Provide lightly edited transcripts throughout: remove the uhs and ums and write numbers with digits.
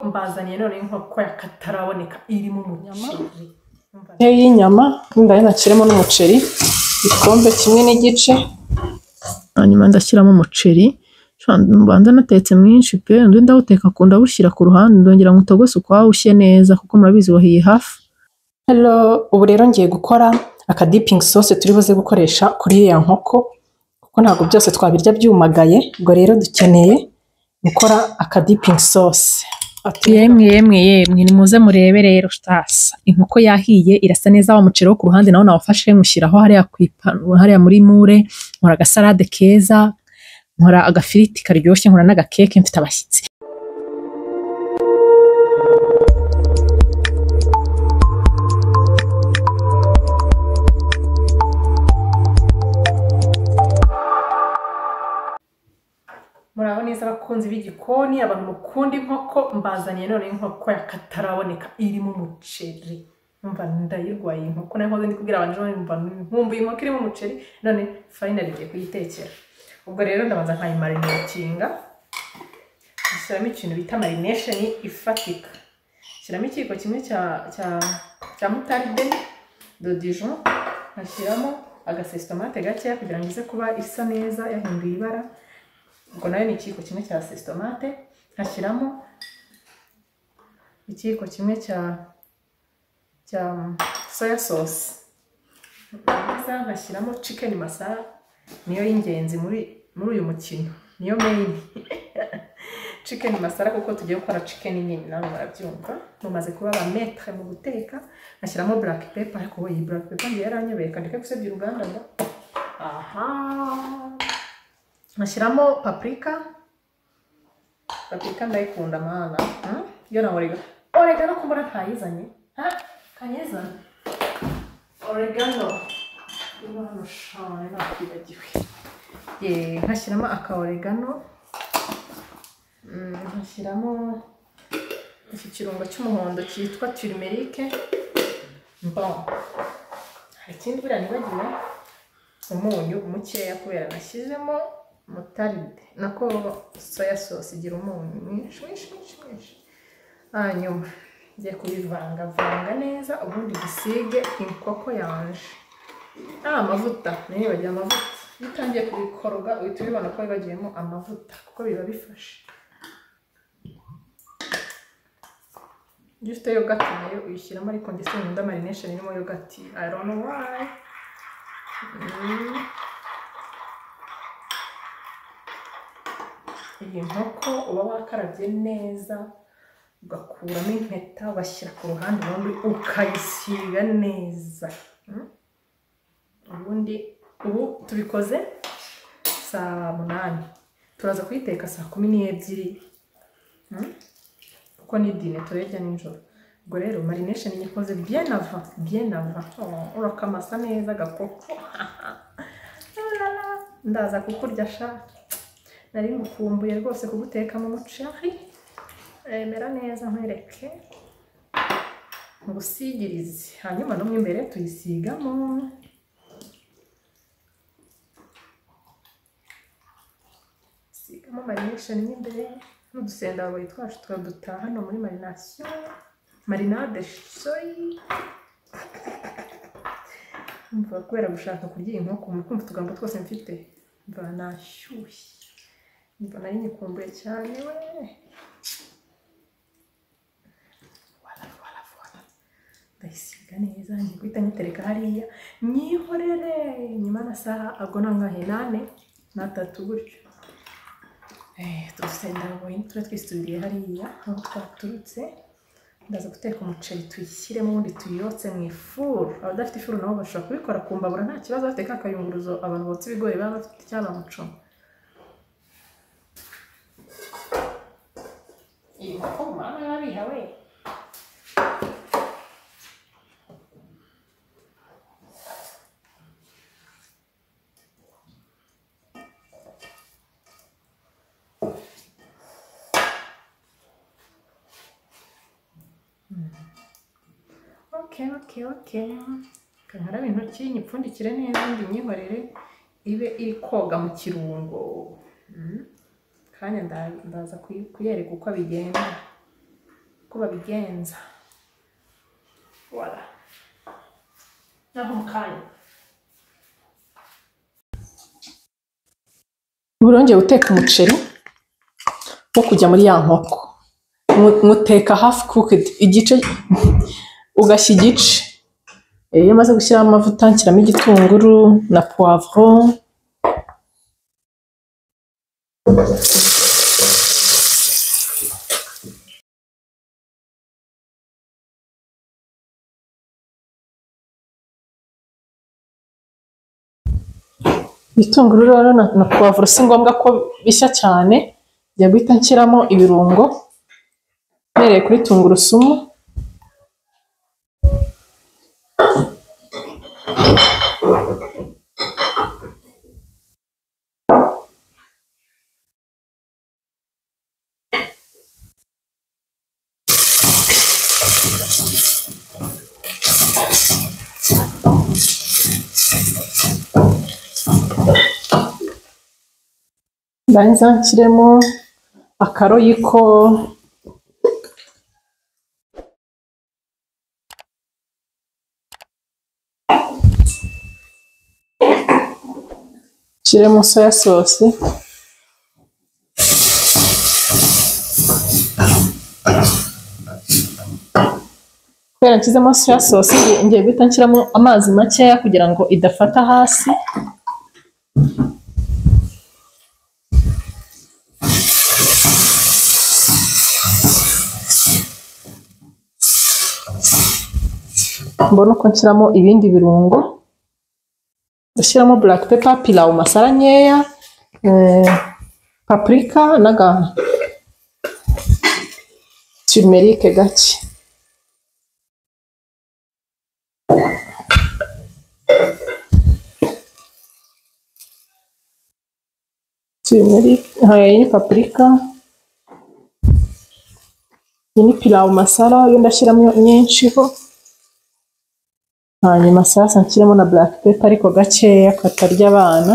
mbazaniye none inkoko yakataraboneka irimo umuceri y'inyama ndari nashyiramo n'umuceri igikombe kimwe n'igice hanyuma ndashyiramo umuceri mbanza natetse mwinshi pe undi ndawuteka ndawushyira ku ruhande ndongera ngo utogose ukwawushye neza kuko murabizi wahiye hafi. Hello, ubu rero ngiye gukora aka dipping sauce turi buze gukoresha kuri ya nkoko kuko ntabwo byose twabirya byumagaye, ubwo rero dukeneye gukora aka dipping sauce. Yemwe nimuze murebe rero sitasi inkoko yahiye irasa neza, wa muceri wo ku ruhande nawo nawufashe nywushyiraho hariya muri mure, nkora agasalade keza, nkora agafiriti karyoshye, nkora n'agakeke mfite abashyitsi. murabo neza abakunzi b'igikoni, abantu mukunda inkoko, mbazaniye none inkoko yakataraboneka irimo umuceri. Umva ndayirwaye inkoko nayo ndi kubwira abantu umva nkumbuye inkoko irimo umuceri, none finally ngiye kuyitekera. Ubwo rero ndabanza nkayimarinetinga, nshyiramo ikintu bita marination ifatika. Shyiramo ikiyiko kimwe cya moutarde de Dijon, nkashyiramo agasesi tomate gakeya kugira ngo ize kuba isa neza yahinduye ibara. Ubwo nayo ni ikiyiko kimwe cya sesi tomate, nkashyiramo ikiyiko kimwe cya soya sauce, nkashyiramo chicken masala, niyo y'ingenzi muri uyu mukino, niyo main chicken masala kuko tugiye gukora chicken nini, nawe murabyumva mumaze kuba ba maître mu guteka. Nkashyiramo black pepper, ariko iyi black pepper ngiye yaranyobeye kandi ndeke gusebya uruganda ngo nkashyiramo paprika ndayikunda mana, yo na oregano kumbura ntayizanye, kanyezana oregano hano shane nakwibagiwe. Nkashyiramo aka oregano, nkashyiramo iki kirungo cy'umuhondo cyitwa turmeric. Bon, hari ikindi buriya nibagiwe, umunyu mukeya kubera nashyizemo moutarde nako soya sauce igira umunyu mwinshi. Hanyuma ngiye kubivanga neza, ubundi gisige inkoko yanje. Amavuta nibagiwe amavuta, iyo utangiye kubikoroga uhita ubibona ko bibagiyemo amavuta kuko biba bifashe. Iyo ufite yogurt nayo uyishyiramo, ariko njye sinkunda marination irimo yogurt, I don't know why. Iyi nkoko uba wakarabye neza ugakuramo impeta ugashyira ku ruhande, ubundi ukayisiga neza. Ubu tubikoze saa 8, turaza kuyiteka saa 12 kuko ni dine turejya nijoro. Ubwo rero marination nyikoze bien avant, urakamasa neza gakoko. Ndaza kukurya sha, nari ngukumbuye rwose kuguteka mu muceri. Mera neza nkwereke ngusigirize, hanyuma no imbere tuyisigamo marination n'imbere n'udusenda babaye twacu tukadutaha hano muri marinade sorry. Mva kubera gushaka kurya iyi nkoko muri kumva utugambo twose mfite, mva nashyushye, mva nari nyikumbuye cyane we. Ndayisiga neza, ngiye guhita nyitereka hariya nyihorere nyuma y'amasaha agona nkahe 8 gutyo. Turusenda babaye tura twisubiriye hariya aho twaturutse. Ndaza guteka umuceri tuyishyiremo, ubundi tuyotse mu ifuru. Abadafite ifuru nabo bashobora kubikora ku mbabura nta kibazo, bafite kakayunguruzo abantu botsa ibigori baba bafite cyaba muco. Iyi nkoko mama yabiha we. Okay. Kankaraba intoki nyipfundikire neza, ndi nyihorere ibe iri koga mu kirungo. Kanya ndaza kuyereka uko bigenda. uko babigenza. Voilà. Naho mukanya. Burongeye uteka umuceri wo kujya muri ya nkoko. Muteka half cooked igice ugashya igice. Iyo maze gushyiramo amavuta nshyiramo igitunguru na poivron. Ibitunguru rero na poivron si ngombwa ko bishya cyane, njya guhita nshyiramo ibirungo mpereye kuri tungurusumu, ndangiza nshyiremo akaroyiko, nshyiremo soya sauce, kubera nshyizemo soya sauce ngiye guhita nshyiramo amazi makeya kugira ngo idafata hasi. Mbona uko nshyiramo ibindi birungo, ndashyiramo black pepper, pilau masala nkeya, paprika naga turmeric gake. Turmeric, iyi ni paprika, iyi ni pilau masala yo ndashyiramo nyinshi ho. Hanyuma sasa nshyiremo na black pepper ariko gakeya katarya abana.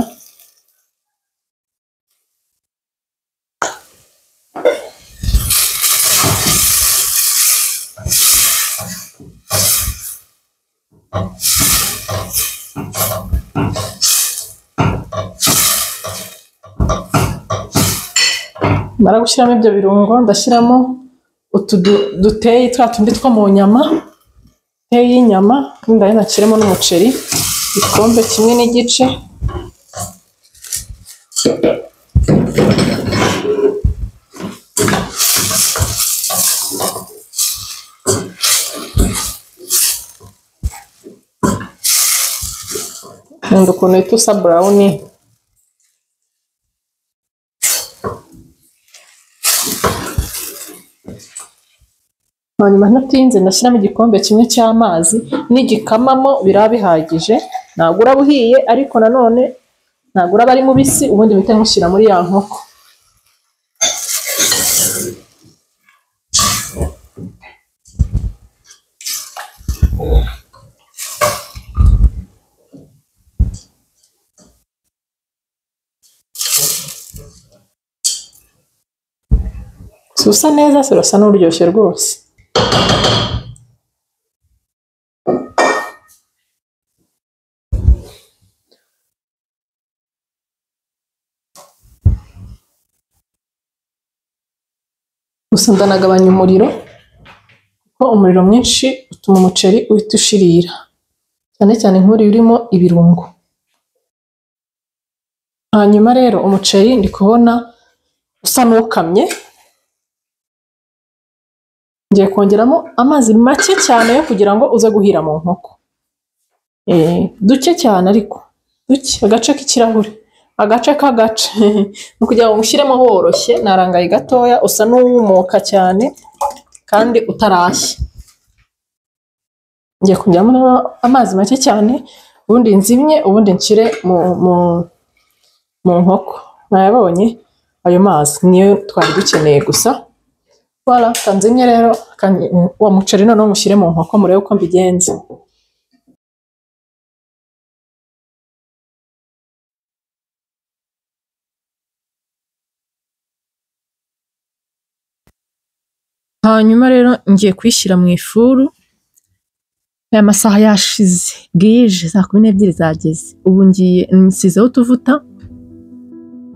Mara gushyiramo ibyo birungo ndashyiramo utu duteyi twa tundi two mu nyama, teyi y'inyama, ndahita nashyiremo n'umuceri igikombe kimwe n'igice. Nkunda ukuntu uhita usa brown. Hanyuma ntatinze ndashyiramo igikombe kimwe cy'amazi, n'igikamamo biraba bihagije. Ntabwo uraba uhiye ariko nanone ntabwo uraba ari mubisi, ubundi mpite nkushyira muri ya nkoko. Usa neza, urasa n'uryoshye rwose. Gusa ndanagabanya umuriro kuko umuriro mwinshi utuma umuceri uhita ushirira, cyane cyane nk'uri urimo ibirungo. Hanyuma rero umuceri ndi kubona usa n'ukamye, ngiye kongeramo amazi make cyane yo kugira ngo uze guhira mu nkoko. Duke cyane ariko duke, agace k'ikirahure, agace k'agace ni kugira ngo ushyiremo woroshye. Narangaye gatoya, usa n'uwumuka cyane kandi utarashya. Ngiye kongeramo amazi make cyane, ubundi nzimye, ubundi nshyire mu nkoko. Mwayabonye ayo mazi niyo twari dukeneye gusa. Voilà, kanzimye rero uwo muceri noneho mushyire mu nkoko murebe uko mbigenza. hanyuma rero ngiye kuyishyira mu ifuru. Aya masaha yashize bwije, saa 12 zageze. Ubu ngiye nsizeho utuvuta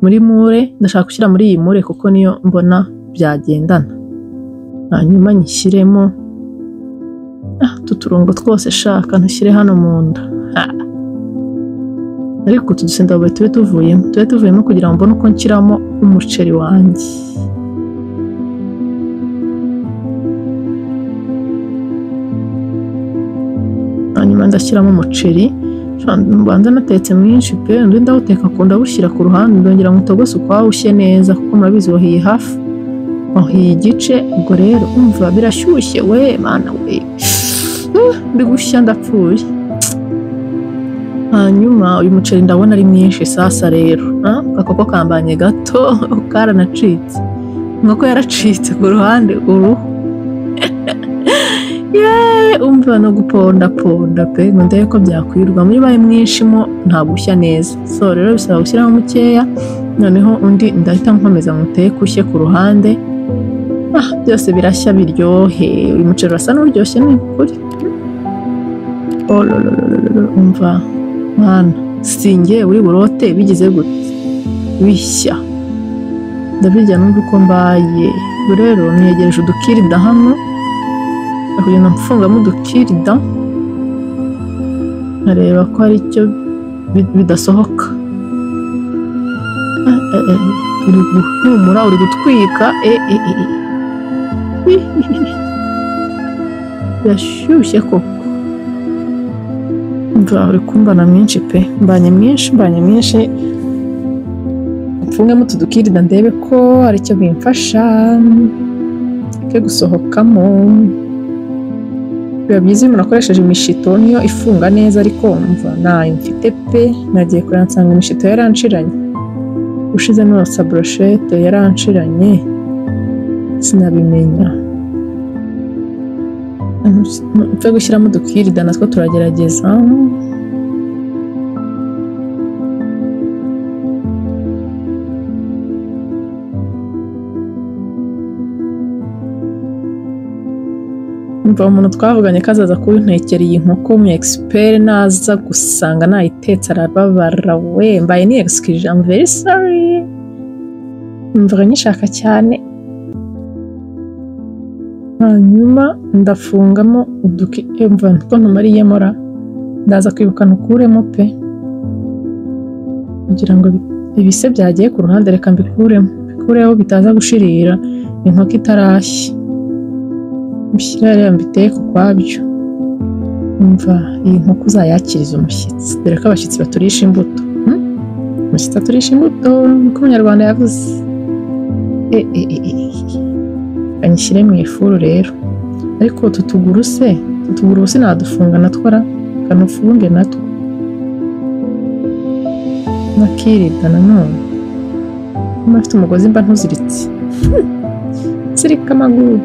muri mure, ndashaka gushyira muri iyi mure kuko niyo mbona byagendana. Hanyuma nyishyiremo tuturungo twose shaka ntushyire hano mu nda. Ariko tudusenda babe tuvuyemo kugira ngo mbone uko nshyiramo umuceri wanjye. Hanyuma ndashyiramo umuceri, mbanza natetse mwinshi pe, undi ndawuteka akunda awushyira ku ruhande, ndongera nkutogose ukwawushye neza kuko murabizi wahiye hafi, wahiye igice. Ubwo rero umva birashyushye we mana we, ndi gushya ndapfuye. Hanyuma uyu muceri ndabona ari mwinshi sasa rero, gakoko kambanye gato karanacitse, inkoko yaracitse ku ruhande uruhu. Umva no guponda pe, ngo ndebe ko byakwirwa. Muri baye mwinshimo nta gushya neza, so rero bisaba gushyiraho mukeya, noneho undi ndahita nkomeza muteke ushye ku ruhande. Byose birashya biryohe. Uyu muceri urasa n'uryoshye ni ukuri. Umva mwana, singe uri burote bigize gute bishya, ndabirya numva uko mbaye. Rero niyegereje udukirida hano, kugenda mfungamo udukirida nkareba ko hari icyo bidasohoka. Uri guhumura, uri gutwika. Birashyushye koko. Mva uri kumbana mwinshi pe, mbanye mwinshi. Mfungemo utu dukirida ndebe ko hari icyo bimfasha ke gusohokamo. Biba byiza iyo umuntu akoresheje imishito, niyo ifunga neza, ariko mva nayo mfite pe. Nagiye kureba nsanga imishito yaranshiranye, ushize n'uwasa brochette yaranshiranye sinabimenya. Mfe gushyiramo udukirida natwo turagerageza. Mva umuntu twavuganye kazaza kuntekera iyi nkoko mu expert, naza gusanga nayitetse arababara we, mbaye ni excuse, I'm very sorry. Mva nyishaka cyane. Hanyuma ndafungamo mva ko ntumariyemo ra, ndaza kwibuka ntukuremo pe, kugira ngo ibise byagiye ku ruhande reka mbikureho bitaza gushirira inkoko itarashya. Mbishyira rero mbiteke ukwabyo. Mva iyi nkoko uzayakiriza umushyitsi, dore ko abashyitsi baturisha imbuto. Umushyitsi aturisha imbuto niko Umunyarwanda yavuze. Anyishyire mu ifuru rero, ariko tutuguru se nadufunga natwo ra, kanufunge natwo nakirida nanone. Niba afite umugozi mba ntuziritse, zirika amaguru.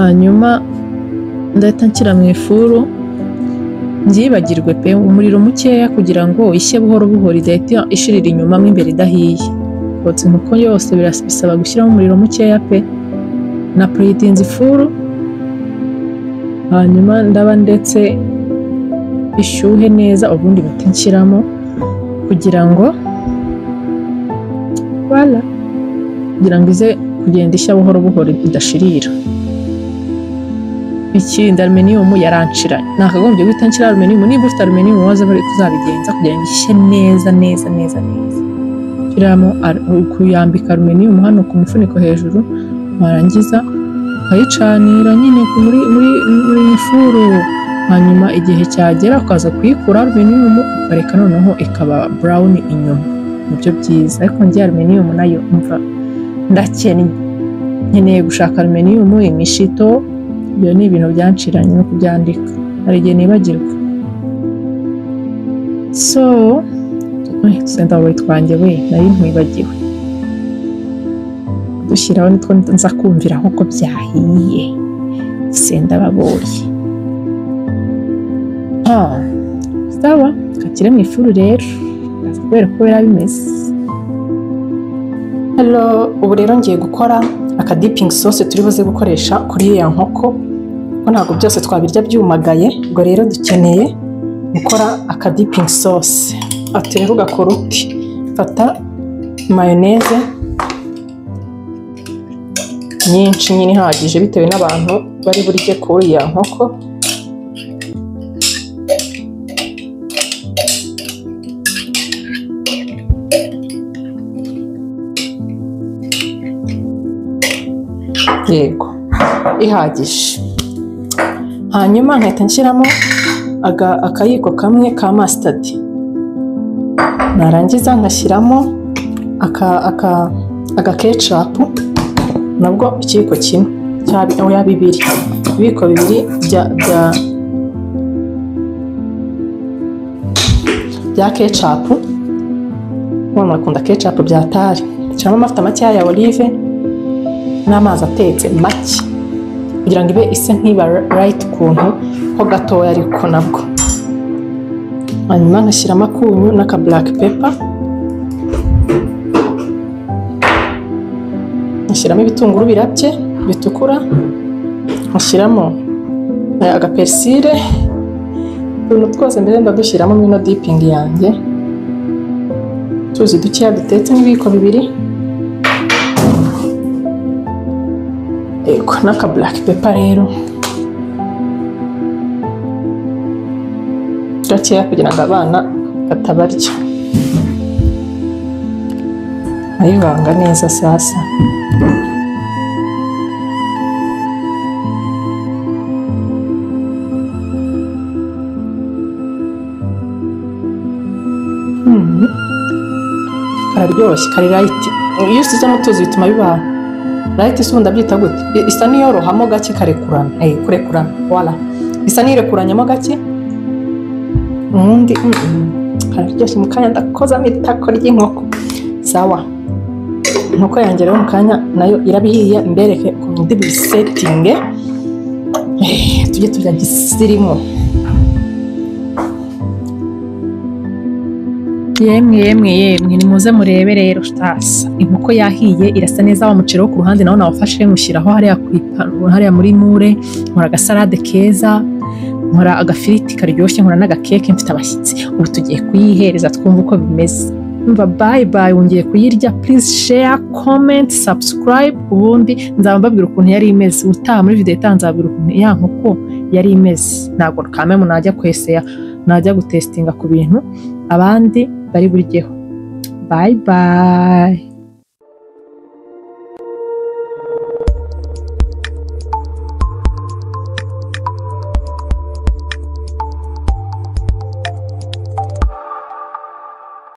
Hanyuma ndahita nshyira mu ifuru, byibagirwe pe, umuriro mukeya kugira ngo ishye buhoro idahita ishirira inyuma mo imbere idahiye. Kotsa inkoko yose bisaba gushyiramo umuriro mukeya pe. Na preheatinze ifuru, hanyuma ndaba ndetse ishyuhe neza, ubundi bita nshyiramo kugira ngo ize kugenda ishya buhoro idashirira. Ikindi aluminium yaranshiranye, nakagombye guhita nshyira aluminium. Niba ufite aluminium waza bari kuzabigenza kugira ngo ishye neza. Shyiramo kuyambika aluminium hano ku mufuniko hejuru, warangiza ukayicanira nyine muri ifuru. Hanyuma igihe cyagera ukaza kuyikura aluminium, ukareka noneho ikaba brown inyuma. Nibyo byiza, ariko ngiye aluminium nayo mva nkeneye gushaka aluminium, imishito. Ibyo ni ibintu byanshiranye no kubyandika, hari igihe nibagirwa. So senda wawe twanjye we, nari nkwibagiwe. Dushyiraho nitwo nza kumvira nk'uko byahiye. Senda baboye. Sawa, kakire mu ifuru rero. Ndaza kubera ko bimeze. Hello, ubu rero ngiye gukora aka dipping sauce turi buze gukoresha kuri ya nkoko ko ntabwo byose twabirya byumagaye, ubwo rero dukeneye gukora aka dipping sauce. Ati rero ugakora uti fata mayoneze nyinshi nyine ihagije bitewe n'abantu bari burye kuri ya nkoko. Yego ihagije. Hanyuma nkahita nshyiramo akayiko kamwe ka mustard, narangiza nkashyiramo aka ketchup nabwo ikiyiko kimwe ya bibiri, ibiko bibiri bya ketchup. Mwana akunda ketchup byatari. Nshyiramo amavuta make ya olive n'amazi atetse make kugira ngo ibe ise nk'iba right kuntu ho gatoya ariko nabwo. Hanyuma nkashyiramo akunyu n'aka black pepper, nkashyiramo ibitunguru birabye bitukura, nkashyiramo agapersile, utuntu twose mbere ndadushyiramo mino dipping yanjye, tuzi dukeya dutetse n'ibiko bibiri. Ego n'aka black pepper rero gakeya kugira ngo abana batabarya. Ayivanga neza sasa. Kararyoshye, kari light. Iyo usizemo utuzi bituma biba light. Isubu ndabyita gute? Isa niyorohamo gake karekurana. Kurekurana. Wala. Isa nirekuranyamo gake. Ubundi kararyoshye. Mu kanya ndakozamo itako ry'inkoko. Sawa. Inkoko yanjye rero mu kanya nayo irabihiye, mbereke ukuntu ndi bisetinge. Tujye turya gisirimo. Yemwe nimuze murebe rero shtasa. Inkoko yahiye irasa neza, wa muceri wo ku ruhande nawo nawafashe mushyiraho hariya muri mure, nkora agasalade keza, nkora agafiriti karyoshye, nkora n'agakeke, mfite abashyitsi. Ubu tugiye kuyihereza twumva uko bimeze. Umva bye wongeye kuyirya. Please share, comment, subscribe. Ubundi nzaba mbabwira ukuntu yari imeze. Utaha muri video itanzabwira ukuntu ya nkoko yari imeze. Ntabwo kamwe najya kweseya, najya gutestinga ku bintu abandi bari buryeho. Bye.